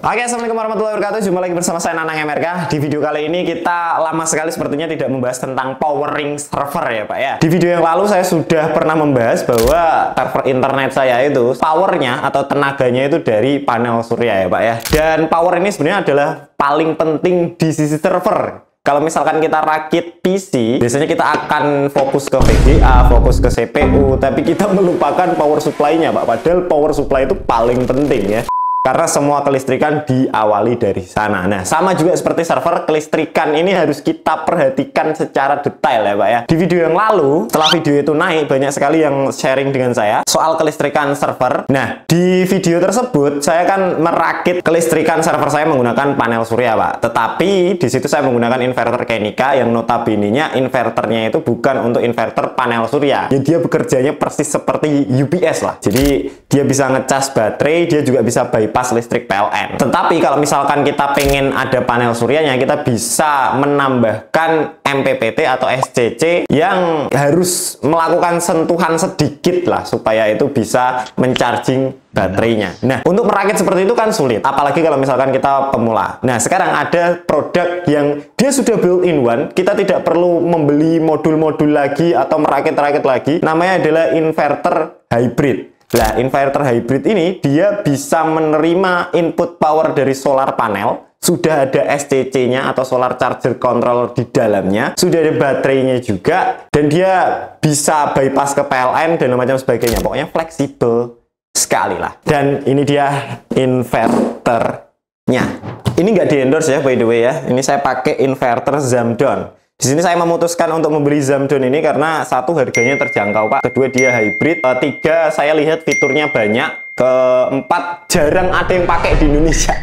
Oke, assalamualaikum warahmatullahi wabarakatuh. Jumpa lagi bersama saya Nanang MRK. Di video kali ini kita lama sekali sepertinya tidak membahas tentang powering server ya Pak ya. Di video yang lalu saya sudah pernah membahas bahwa server internet saya itu powernya atau tenaganya itu dari panel surya ya Pak ya. Dan power ini sebenarnya adalah paling penting di sisi server. Kalau misalkan kita rakit PC, biasanya kita akan fokus ke VGA, fokus ke CPU, tapi kita melupakan power supply-nya Pak. Padahal power supply itu paling penting ya. Karena semua kelistrikan diawali dari sana. Nah, sama juga seperti server, kelistrikan ini harus kita perhatikan secara detail ya Pak ya. Di video yang lalu, setelah video itu naik, banyak sekali yang sharing dengan saya soal kelistrikan server. Nah, di video tersebut, saya kan merakit kelistrikan server saya menggunakan panel surya Pak. Tetapi, di situ saya menggunakan inverter Kenika yang notabene-nya inverternya itu bukan untuk inverter panel surya. Ya, dia bekerjanya persis seperti UPS lah. Jadi, dia bisa ngecas baterai, dia juga bisa bypass listrik PLN. Tetapi kalau misalkan kita pengen ada panel suryanya, kita bisa menambahkan MPPT atau SCC yang harus melakukan sentuhan sedikit lah supaya itu bisa mencharging baterainya. Nah, untuk merakit seperti itu kan sulit, apalagi kalau misalkan kita pemula. Nah, sekarang ada produk yang dia sudah built-in one, kita tidak perlu membeli modul-modul lagi atau merakit-rakit lagi. Namanya adalah inverter hybrid. Nah, inverter hybrid ini dia bisa menerima input power dari solar panel, sudah ada SCC-nya atau solar charger control di dalamnya, sudah ada baterainya juga, dan dia bisa bypass ke PLN dan macam sebagainya. Pokoknya fleksibel sekali lah. Dan ini dia inverternya. Ini nggak di-endorse ya, by the way ya. Ini saya pakai inverter Zamdon. Di sini saya memutuskan untuk membeli Zamdon ini karena satu, harganya terjangkau Pak. Kedua, dia hybrid. Tiga, saya lihat fiturnya banyak. Keempat, jarang ada yang pakai di Indonesia.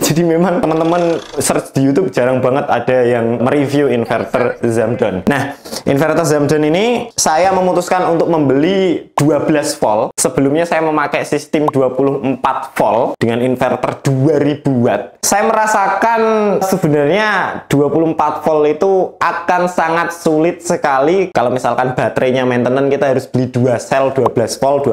Jadi memang teman-teman search di YouTube jarang banget ada yang mereview inverter Zamdon. Nah, inverter Zamdon ini saya memutuskan untuk membeli 12 volt. Sebelumnya saya memakai sistem 24 volt dengan inverter 2000 watt. Saya merasakan sebenarnya 24 volt itu akan sangat sulit sekali kalau misalkan baterainya maintenance kita harus beli 2 sel 12 volt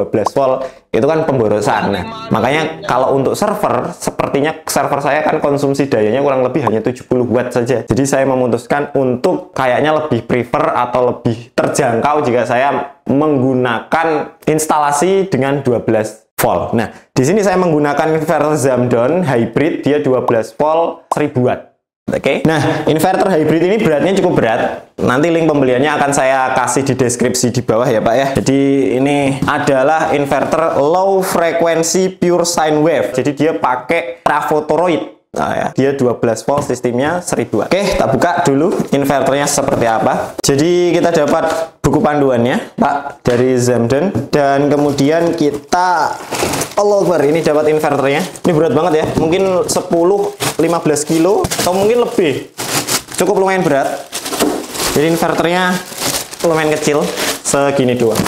itu kan pemborosan. Nah, makanya kalau untuk server, sepertinya server saya kan konsumsi dayanya kurang lebih hanya 70 watt saja. Jadi saya memutuskan untuk kayaknya lebih prefer atau lebih terjangkau jika saya menggunakan instalasi dengan 12 volt. Nah, di sini saya menggunakan inverter Zamdon hybrid, dia 12 volt 1000 watt. Oke. Nah, inverter hybrid ini beratnya cukup berat. Nanti link pembeliannya akan saya kasih di deskripsi di bawah ya Pak ya. Jadi ini adalah inverter low frequency pure sine wave. Jadi dia pakai trafotoroid. Nah, ya. Dia 12 volt, sistemnya 1000 watt. Oke, kita buka dulu inverternya seperti apa. Jadi kita dapat buku panduannya Pak dari Zamdon, dan kemudian kita ini dapat inverternya. Ini berat banget ya, mungkin 10-15 kilo atau mungkin lebih. Cukup lumayan berat. Jadi inverternya lumayan kecil, segini doang.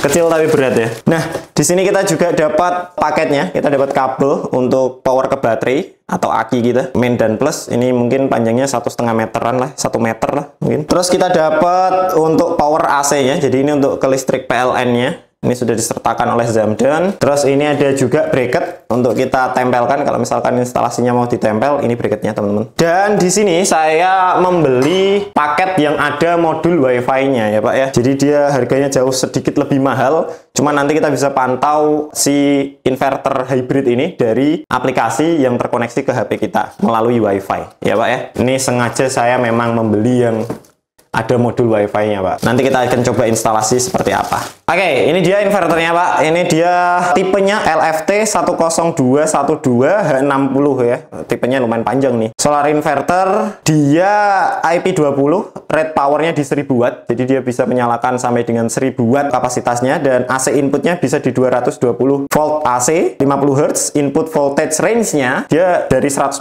Kecil tapi berat ya. Nah, di sini kita juga dapat paketnya. Kita dapat kabel untuk power ke baterai atau aki kita, main dan plus. Ini mungkin panjangnya 1,5 meteran lah, 1 meter lah mungkin. Terus kita dapat untuk power AC-nya. Jadi ini untuk ke listrik PLN-nya. Ini sudah disertakan oleh Zamdon. Terus ini ada juga bracket untuk kita tempelkan kalau misalkan instalasinya mau ditempel. Ini bracketnya teman-teman. Dan di sini saya membeli paket yang ada modul WiFi-nya ya Pak ya. Jadi dia harganya jauh sedikit lebih mahal. Cuma nanti kita bisa pantau si inverter hybrid ini dari aplikasi yang terkoneksi ke HP kita melalui WiFi ya Pak ya. Ini sengaja saya memang membeli yang ada modul WiFi-nya Pak. Nanti kita akan coba instalasi seperti apa. Oke, ini dia inverternya Pak. Ini dia tipenya LFT 10212H60 ya. Tipenya lumayan panjang nih. Solar inverter, dia IP20, rate powernya di 1000 watt. Jadi dia bisa menyalakan sampai dengan 1000 watt kapasitasnya, dan AC inputnya bisa di 220 volt AC, 50 Hz. Input voltage range-nya dia dari 145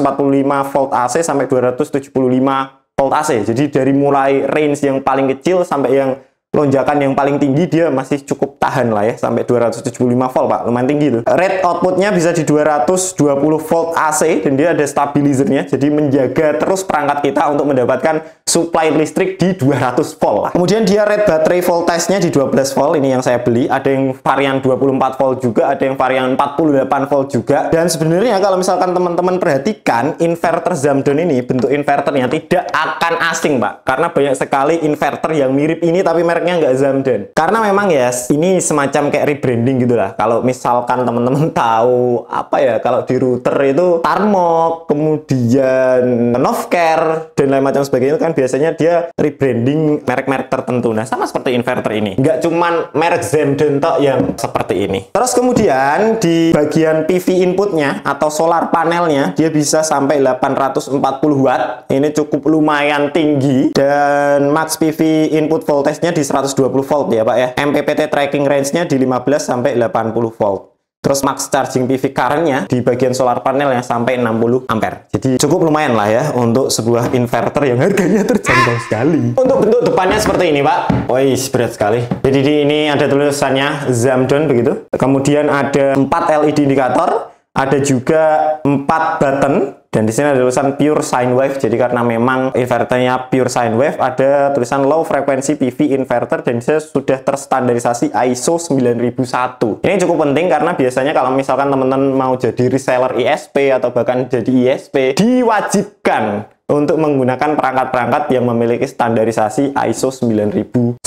volt AC sampai 275 volt AC. Jadi dari mulai range yang paling kecil sampai yang lonjakan yang paling tinggi dia masih cukup tahan lah ya, sampai 275 volt Pak, lumayan tinggi tuh. Rate outputnya bisa di 220 volt AC dan dia ada stabilizernya, jadi menjaga terus perangkat kita untuk mendapatkan supply listrik di 200 volt lah. Kemudian dia rate baterai voltage-nya di 12 volt, ini yang saya beli. Ada yang varian 24 volt juga, ada yang varian 48 volt juga. Dan sebenarnya kalau misalkan teman-teman perhatikan, inverter Zamdon ini bentuk inverternya tidak akan asing Pak, karena banyak sekali inverter yang mirip ini tapi mereknya nggak Zamdon. Karena memang ya ini semacam kayak rebranding gitu lah. Kalau misalkan teman-teman tahu apa ya, kalau di router itu Tarmok, kemudian Novcare dan lain macam sebagainya kan biasanya dia rebranding merek-merek tertentu. Nah, sama seperti inverter ini. Nggak cuman merek Zamdon tok yang seperti ini. Terus kemudian di bagian PV inputnya atau solar panelnya, dia bisa sampai 840 watt. Ini cukup lumayan tinggi. Dan max PV input voltage-nya di 120 volt ya Pak ya. MPPT tracking range-nya di 15 sampai 80 volt. Terus max charging PV current-nya di bagian solar panelnya sampai 60 ampere. Jadi cukup lumayan lah ya untuk sebuah inverter yang harganya terjangkau sekali. Untuk bentuk depannya seperti ini Pak. Wih, berat sekali. Jadi di ini ada tulisannya Zamdon begitu. Kemudian ada 4 LED indikator, ada juga 4 button. Dan di sini ada tulisan pure sine wave. Jadi karena memang inverternya pure sine wave, ada tulisan low frequency PV inverter dan dia sudah terstandarisasi ISO 9001. Ini cukup penting karena biasanya kalau misalkan teman-teman mau jadi reseller ISP atau bahkan jadi ISP, diwajibkan untuk menggunakan perangkat-perangkat yang memiliki standarisasi ISO 9001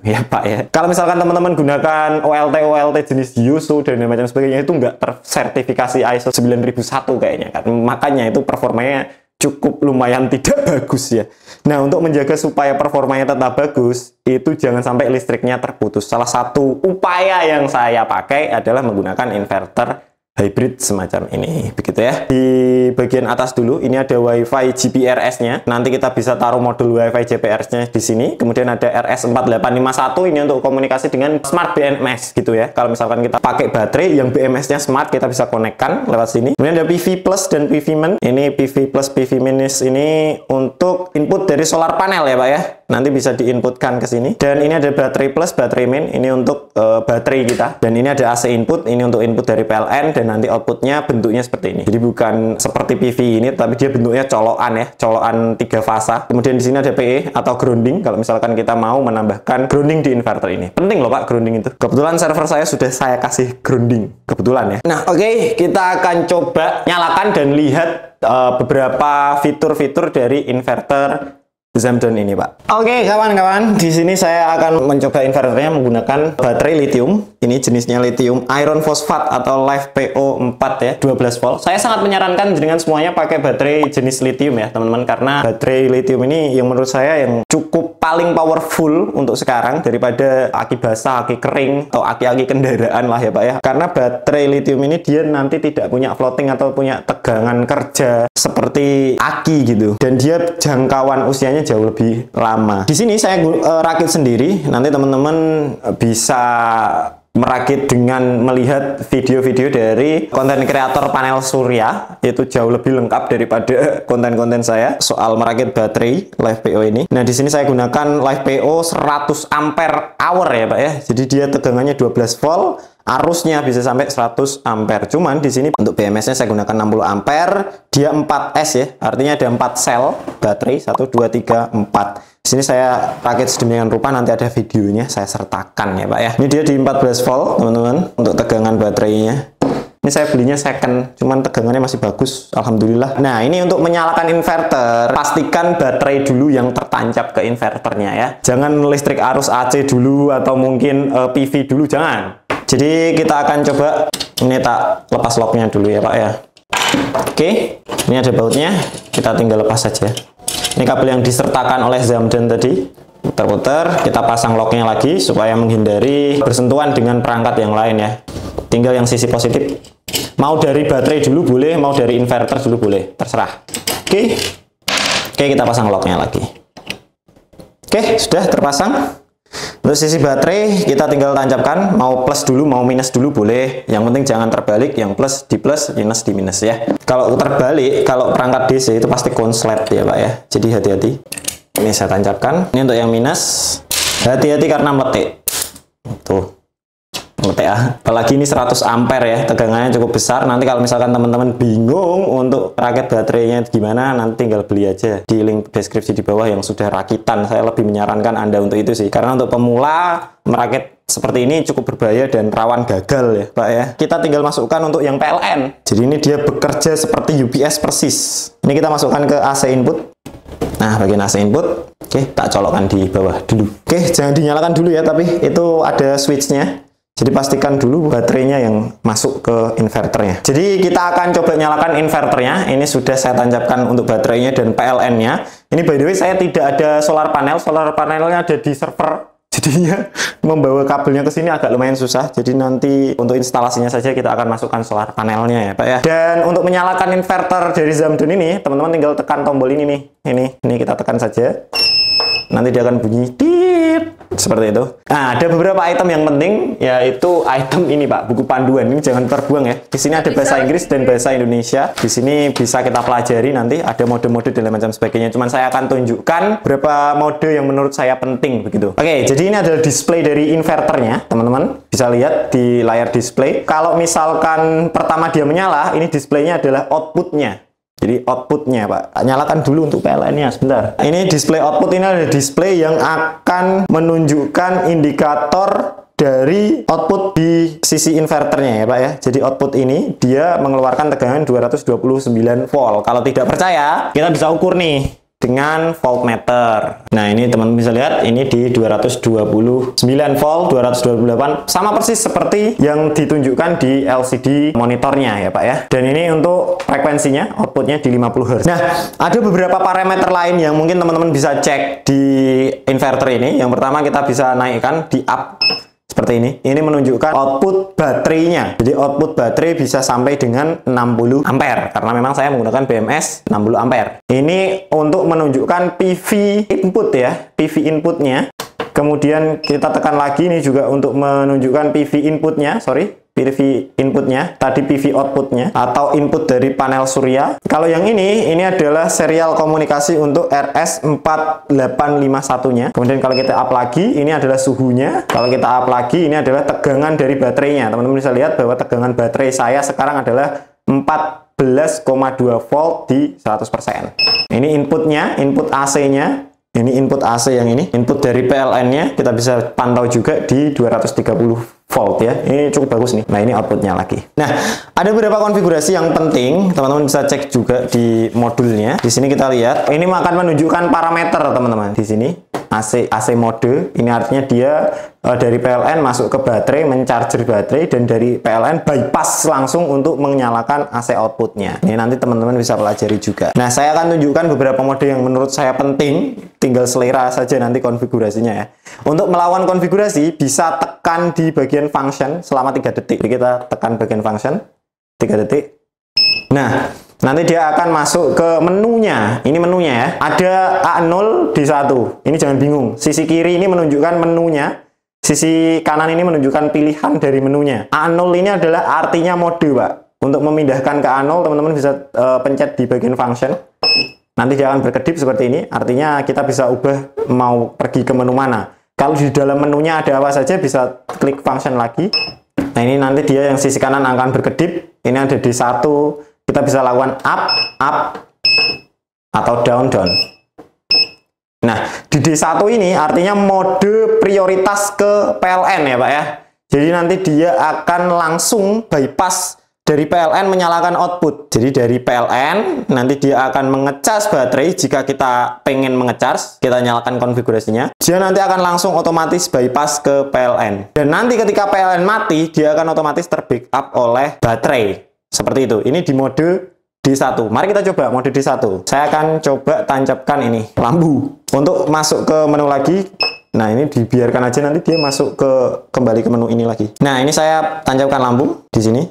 ya Pak ya. Kalau misalkan teman-teman gunakan OLT jenis Yuso dan macam sebagainya, itu nggak tersertifikasi ISO 9001 kayaknya kan. Makanya itu performanya cukup lumayan tidak bagus ya. Nah, untuk menjaga supaya performanya tetap bagus, itu jangan sampai listriknya terputus. Salah satu upaya yang saya pakai adalah menggunakan inverter hybrid semacam ini, begitu ya. Di bagian atas dulu, ini ada WiFi GPRS-nya. Nanti kita bisa taruh modul WiFi GPRS-nya di sini. Kemudian ada RS4851, ini untuk komunikasi dengan smart BMS gitu ya. Kalau misalkan kita pakai baterai yang BMS-nya smart, kita bisa konekkan lewat sini. Kemudian ada PV Plus dan PV Min. Ini PV Plus, PV Minus ini untuk input dari solar panel ya Pak ya. Nanti bisa diinputkan ke sini. Dan ini ada baterai plus, baterai min. Ini untuk baterai kita. Dan ini ada AC input. Ini untuk input dari PLN. Dan nanti outputnya bentuknya seperti ini. Jadi bukan seperti PV ini, tapi dia bentuknya colokan ya. Colokan 3 fasa. Kemudian di sini ada PE atau grounding. Kalau misalkan kita mau menambahkan grounding di inverter ini. Penting loh Pak grounding itu. Kebetulan server saya sudah saya kasih grounding. Kebetulan ya. Nah oke, kita akan coba nyalakan dan lihat beberapa fitur-fitur dari inverter Zamdon ini Pak. Oke kawan-kawan, di sini saya akan mencoba inverternya menggunakan baterai lithium. Ini jenisnya lithium iron fosfat atau LiFePO4 ya, 12 volt. Saya sangat menyarankan dengan semuanya pakai baterai jenis lithium ya teman-teman, karena baterai lithium ini yang menurut saya yang cukup paling powerful untuk sekarang daripada aki basah, aki kering, atau aki-aki kendaraan lah ya Pak ya. Karena baterai lithium ini dia nanti tidak punya floating atau punya tegangan kerja seperti aki gitu, dan dia jangkauan usianya jauh lebih lama. Di sini saya rakit sendiri. Nanti teman-teman bisa merakit dengan melihat video-video dari konten kreator panel surya. Itu jauh lebih lengkap daripada konten-konten saya soal merakit baterai LiFePO ini. Nah, di sini saya gunakan LiFePO 100 ampere hour ya Pak ya. Jadi dia tegangannya 12 volt. Arusnya bisa sampai 100 ampere. Cuman di sini untuk BMS-nya saya gunakan 60 ampere. Dia 4S ya. Artinya ada 4 sel baterai. 1, 2, 3, 4. Di sini saya rakit sedemikian rupa, nanti ada videonya saya sertakan ya Pak ya. Ini dia di 14 volt teman-teman untuk tegangan baterainya. Ini saya belinya second, cuman tegangannya masih bagus, alhamdulillah. Nah, ini untuk menyalakan inverter, pastikan baterai dulu yang tertancap ke inverternya ya. Jangan listrik arus AC dulu atau mungkin PV dulu, jangan. Jadi kita akan coba, ini tak lepas locknya dulu ya Pak ya. Oke, ini ada bautnya, kita tinggal lepas saja. Ini kabel yang disertakan oleh Zamdon tadi. Putar-putar, kita pasang locknya lagi supaya menghindari bersentuhan dengan perangkat yang lain ya. Tinggal yang sisi positif. Mau dari baterai dulu boleh, mau dari inverter dulu boleh, terserah. Oke, kita pasang locknya lagi. Oke, sudah terpasang. Untuk sisi baterai kita tinggal tancapkan, mau plus dulu mau minus dulu boleh, yang penting jangan terbalik, yang plus di plus, minus di minus ya. Kalau terbalik, kalau perangkat DC itu pasti konslet ya Pak ya, jadi hati-hati. Ini saya tancapkan, ini untuk yang minus. Hati-hati karena meletik. Tuh. Meletik ya. Apalagi ini 100 ampere ya, tegangannya cukup besar. Nanti kalau misalkan teman-teman bingung untuk rakit baterainya gimana, nanti tinggal beli aja di link deskripsi di bawah yang sudah rakitan. Saya lebih menyarankan Anda untuk itu sih, karena untuk pemula merakit seperti ini cukup berbahaya dan rawan gagal ya Pak ya. Kita tinggal masukkan untuk yang PLN. Jadi ini dia bekerja seperti UPS persis. Ini kita masukkan ke AC input. Nah, bagian AC input, oke, tak colokkan di bawah dulu. Oke, jangan dinyalakan dulu ya, tapi itu ada switchnya. Jadi pastikan dulu baterainya yang masuk ke inverternya. Jadi kita akan coba nyalakan inverternya. Ini sudah saya tancapkan untuk baterainya dan PLN-nya. Ini by the way saya tidak ada solar panel. Solar panelnya ada di server. Jadinya membawa kabelnya ke sini agak lumayan susah. Jadi nanti untuk instalasinya saja kita akan masukkan solar panelnya ya Pak ya. Dan untuk menyalakan inverter dari Zamdun ini, teman-teman tinggal tekan tombol ini nih. Ini kita tekan saja. Nanti dia akan bunyi tit seperti itu. Nah, ada beberapa item yang penting, yaitu item ini Pak, buku panduan. Ini jangan terbuang ya. Di sini ada bahasa Inggris dan bahasa Indonesia. Di sini bisa kita pelajari nanti, ada mode-mode dan macam sebagainya. Cuman saya akan tunjukkan beberapa mode yang menurut saya penting begitu. Oke, jadi ini adalah display dari inverternya, teman-teman. Bisa lihat di layar display. Kalau misalkan pertama dia menyala, ini displaynya adalah outputnya. Jadi outputnya Pak, nyalakan dulu untuk PLN-nya sebentar. Ini display output, ini ada display yang akan menunjukkan indikator dari output di sisi inverternya ya Pak ya. Jadi output ini dia mengeluarkan tegangan 229 volt. Kalau tidak percaya, kita bisa ukur nih dengan voltmeter. Nah, ini teman-teman bisa lihat, ini di 229 volt, 228, sama persis seperti yang ditunjukkan di LCD monitornya ya Pak ya. Dan ini untuk frekuensinya, outputnya di 50 Hz. Nah, ada beberapa parameter lain yang mungkin teman-teman bisa cek di inverter ini. Yang pertama kita bisa naikkan di up seperti ini. Ini menunjukkan output baterainya. Jadi output baterai bisa sampai dengan 60 ampere karena memang saya menggunakan BMS 60 ampere. Ini untuk menunjukkan PV input ya, PV inputnya. Kemudian kita tekan lagi ini juga untuk menunjukkan PV inputnya, PV inputnya, tadi PV outputnya atau input dari panel surya. Kalau yang ini adalah serial komunikasi untuk RS4851-nya. Kemudian kalau kita up lagi, ini adalah suhunya. Kalau kita up lagi, ini adalah tegangan dari baterainya. Teman-teman bisa lihat bahwa tegangan baterai saya sekarang adalah 14,2 volt di 100%. Ini inputnya, input AC-nya. Ini input AC yang ini, input dari PLN-nya kita bisa pantau juga di 230 volt ya. Ini cukup bagus nih. Nah, ini outputnya lagi. Nah, ada beberapa konfigurasi yang penting, teman-teman bisa cek juga di modulnya. Di sini kita lihat, ini akan menunjukkan parameter teman-teman. Di sini AC mode, ini artinya dia dari PLN masuk ke baterai, mencharger baterai, dan dari PLN bypass langsung untuk menyalakan AC outputnya. Ini nanti teman-teman bisa pelajari juga. Nah, saya akan tunjukkan beberapa mode yang menurut saya penting, tinggal selera saja nanti konfigurasinya ya. Untuk melawan konfigurasi, bisa tekan di bagian function selama 3 detik. Jadi kita tekan bagian function 3 detik. Nah, nanti dia akan masuk ke menunya. Ini menunya ya. Ada A0, D1. Ini jangan bingung. Sisi kiri ini menunjukkan menunya. Sisi kanan ini menunjukkan pilihan dari menunya. A0 ini adalah artinya mode, Pak. Untuk memindahkan ke A0, teman-teman bisa pencet di bagian function. Nanti dia akan berkedip seperti ini. Artinya kita bisa ubah mau pergi ke menu mana. Kalau di dalam menunya ada apa saja, bisa klik function lagi. Nah, ini nanti dia yang sisi kanan akan berkedip. Ini ada D1. Kita bisa lakukan up, atau down. Nah, di D1 ini artinya mode prioritas ke PLN ya Pak ya. Jadi nanti dia akan langsung bypass dari PLN menyalakan output. Jadi dari PLN nanti dia akan mengecas baterai. Jika kita pengen mengecas, kita nyalakan konfigurasinya. Dia nanti akan langsung otomatis bypass ke PLN. Dan nanti ketika PLN mati, dia akan otomatis terbackup oleh baterai. Seperti itu. Ini di mode D1. Mari kita coba mode D1. Saya akan coba tancapkan ini lampu untuk masuk ke menu lagi. Nah, ini dibiarkan aja, nanti dia masuk kembali ke menu ini lagi. Nah, ini saya tancapkan lampu di sini.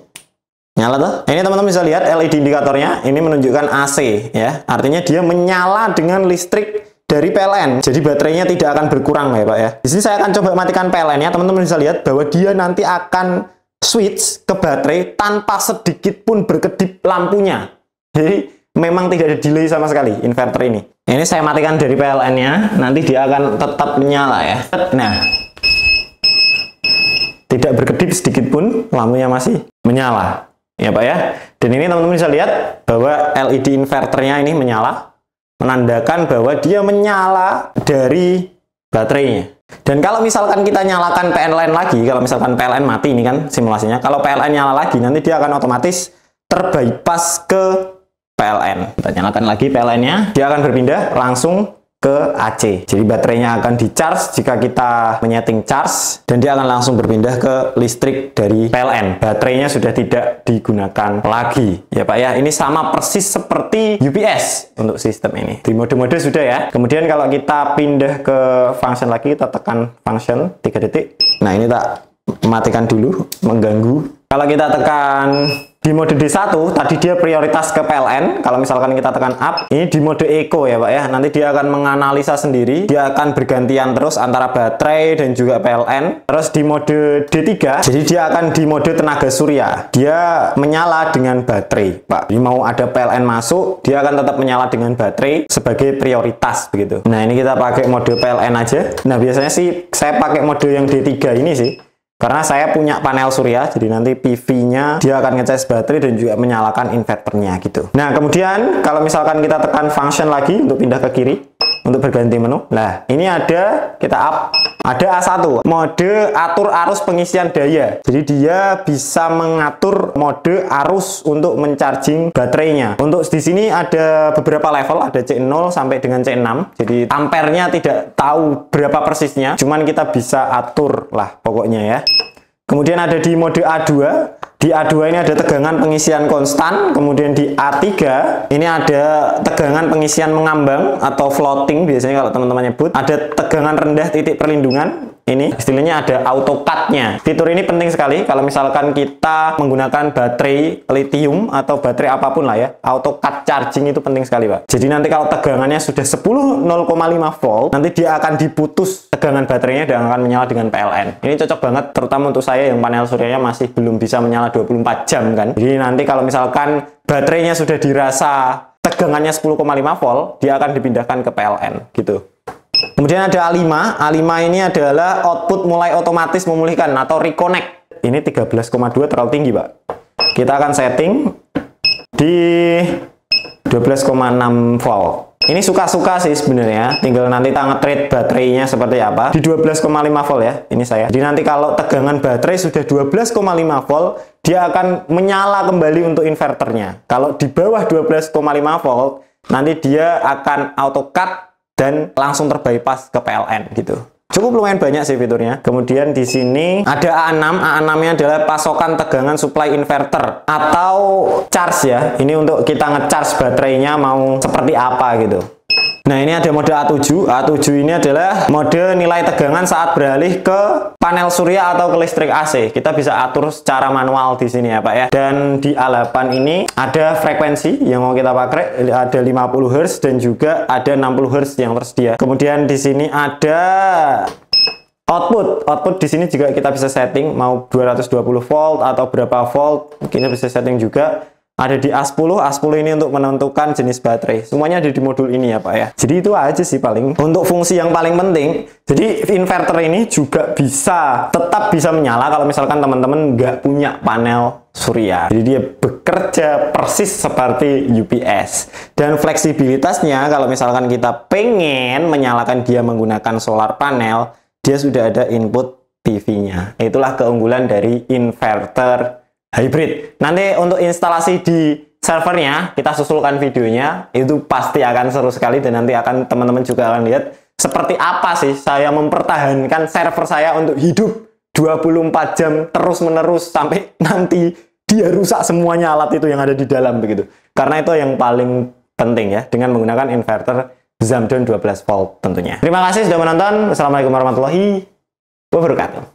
Nyala tuh. Ini teman-teman bisa lihat LED indikatornya. Ini menunjukkan AC ya. Artinya dia menyala dengan listrik dari PLN. Jadi baterainya tidak akan berkurang ya Pak ya. Di sini saya akan coba matikan PLN ya. Teman-teman bisa lihat bahwa dia nanti akan switch ke baterai tanpa sedikit pun berkedip lampunya. Jadi memang tidak ada delay sama sekali inverter ini. Ini saya matikan dari PLN-nya, nanti dia akan tetap menyala ya. Nah, tidak berkedip sedikit pun, lampunya masih menyala. Ya Pak ya. Dan ini teman-teman bisa lihat bahwa LED inverternya ini menyala, menandakan bahwa dia menyala dari baterainya. Dan kalau misalkan kita nyalakan PLN lagi, kalau misalkan PLN mati ini kan simulasinya, kalau PLN nyala lagi, nanti dia akan otomatis terbypass ke PLN. Kita nyalakan lagi PLN-nya, dia akan berpindah langsung ke AC. Jadi baterainya akan di-charge jika kita menyeting charge, dan dia akan langsung berpindah ke listrik dari PLN. Baterainya sudah tidak digunakan lagi. Ya Pak ya, ini sama persis seperti UPS untuk sistem ini. Di mode-mode sudah ya. Kemudian kalau kita pindah ke function lagi, kita tekan function 3 detik. Nah, ini tak matikan dulu, mengganggu. Kalau kita tekan di mode D1, tadi dia prioritas ke PLN. Kalau misalkan kita tekan up, ini di mode eco ya Pak ya. Nanti dia akan menganalisa sendiri. Dia akan bergantian terus antara baterai dan juga PLN. Terus di mode D3, jadi dia akan di mode tenaga surya. Dia menyala dengan baterai, Pak. Jadi mau ada PLN masuk, dia akan tetap menyala dengan baterai sebagai prioritas begitu. Nah, ini kita pakai mode PLN aja. Nah, biasanya sih saya pakai mode yang D3 ini sih. Karena saya punya panel surya, jadi nanti PV-nya dia akan ngecas baterai dan juga menyalakan inverternya gitu. Nah, kemudian kalau misalkan kita tekan function lagi untuk pindah ke kiri, untuk berganti menu. Nah, ini ada, kita up, ada A1, mode atur arus pengisian daya. Jadi dia bisa mengatur mode arus untuk mencharging baterainya. Untuk di sini ada beberapa level, ada C0 sampai dengan C6. Jadi ampernya tidak tahu berapa persisnya, cuman kita bisa atur lah pokoknya ya. Kemudian ada di mode A2. Di A2 ini ada tegangan pengisian konstan. Kemudian di A3 ini ada tegangan pengisian mengambang atau floating biasanya kalau teman-teman nyebut. Ada tegangan rendah titik perlindungan. Ini istilahnya ada auto cut-nya. Fitur ini penting sekali kalau misalkan kita menggunakan baterai lithium atau baterai apapun lah ya. Auto cut charging itu penting sekali Pak. Jadi nanti kalau tegangannya sudah 10,0,5 volt, nanti dia akan diputus tegangan baterainya dan akan menyala dengan PLN. Ini cocok banget terutama untuk saya yang panel suryanya masih belum bisa menyala 24 jam kan. Jadi nanti kalau misalkan baterainya sudah dirasa tegangannya 10,5 volt, dia akan dipindahkan ke PLN gitu. Kemudian ada A5. A5 ini adalah output mulai otomatis memulihkan atau reconnect. Ini 13,2 terlalu tinggi, Pak. Kita akan setting di 12,6 volt. Ini suka-suka sih sebenarnya. Tinggal nanti kita nge-treat baterainya seperti apa. Di 12,5 volt ya. Ini saya. Jadi nanti kalau tegangan baterai sudah 12,5 volt, dia akan menyala kembali untuk inverternya. Kalau di bawah 12,5 volt, nanti dia akan auto cut dan langsung terbypass ke PLN gitu. Cukup lumayan banyak sih fiturnya. Kemudian di sini ada A6. A6-nya adalah pasokan tegangan supply inverter atau charge ya. Ini untuk kita nge-charge baterainya mau seperti apa gitu. Nah, ini ada mode A7. A7 ini adalah mode nilai tegangan saat beralih ke panel surya atau ke listrik AC. Kita bisa atur secara manual di sini ya Pak ya. Dan di A8 ini ada frekuensi yang mau kita pakai, ada 50 Hz dan juga ada 60 Hz yang tersedia. Kemudian di sini ada output di sini juga kita bisa setting mau 220 volt atau berapa volt, kita bisa setting juga. Ada di A10 ini untuk menentukan jenis baterai. Semuanya ada di modul ini ya Pak ya. Jadi itu aja sih paling. Untuk fungsi yang paling penting, jadi inverter ini juga tetap bisa menyala kalau misalkan teman-teman nggak punya panel surya. Jadi dia bekerja persis seperti UPS. Dan fleksibilitasnya kalau misalkan kita pengen menyalakan dia menggunakan solar panel, dia sudah ada input PV-nya. Itulah keunggulan dari inverter hybrid. Nanti untuk instalasi di servernya kita susulkan videonya, itu pasti akan seru sekali dan nanti akan teman-teman juga akan lihat seperti apa sih saya mempertahankan server saya untuk hidup 24 jam terus-menerus sampai nanti dia rusak semuanya alat itu yang ada di dalam begitu. Karena itu yang paling penting ya dengan menggunakan inverter Zamdon 12 volt tentunya. Terima kasih sudah menonton. Wassalamualaikum warahmatullahi wabarakatuh.